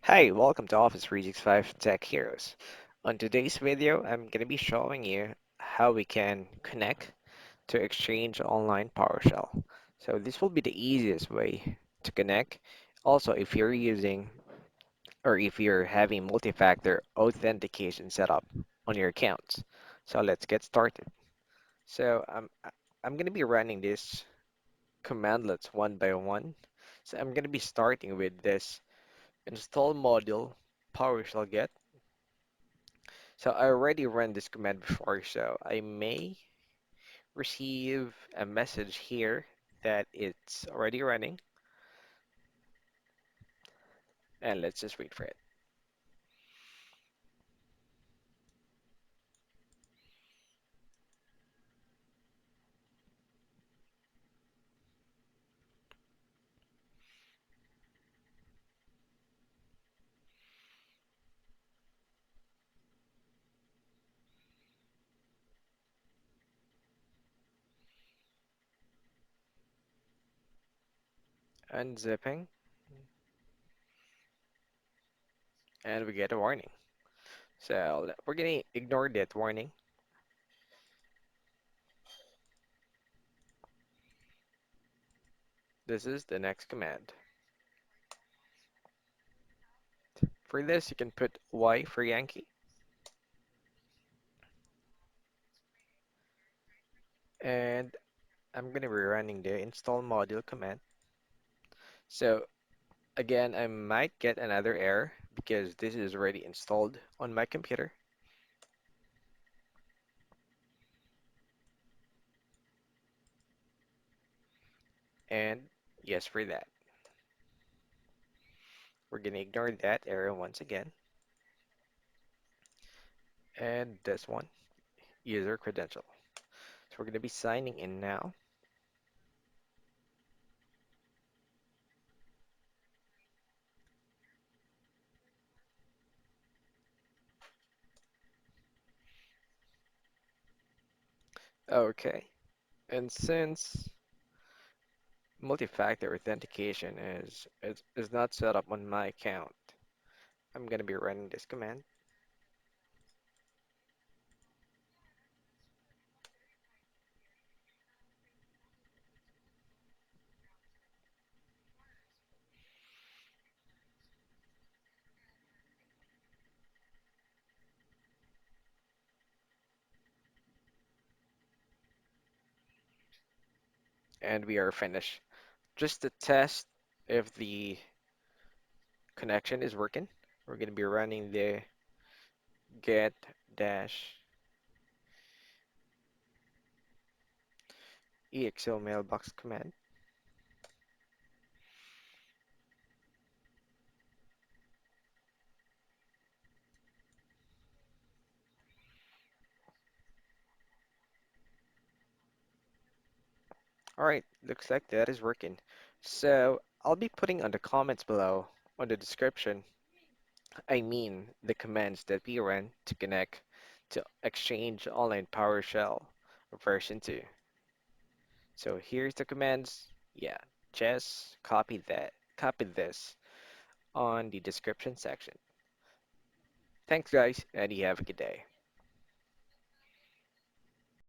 Hi, welcome to Office 365 Tech Heroes. On today's video, I'm going to be showing you how we can connect to Exchange Online PowerShell. So this will be the easiest way to connect. Also, if you're using or if you're having multi-factor authentication set up on your accounts. So let's get started. So I'm going to be running this commandlets one by one. So I'm going to be starting with this install module PowershellGet. Get. So I already ran this command before, so I may receive a message here that it's already running, and let's just wait for it. Unzipping, and we get a warning. So we're gonna ignore that warning. This is the next command. For this, you can put Y for Yankee, and I'm gonna be running the install module command. So again, I might get another error because this is already installed on my computer. And yes for that. We're going to ignore that error once again. And this one, user credential. So we're going to be signing in now. Okay. And since multi-factor authentication is not set up on my account, I'm going to be running this command. And we are finished. Just to test if the connection is working, we're going to be running the get dash exo mailbox command. All right, looks like that is working. So I'll be putting on the comments below on the description, I mean the commands that we ran to connect to Exchange Online PowerShell version 2. So here's the commands. Yeah, just copy this on the description section. Thanks guys, and you have a good day.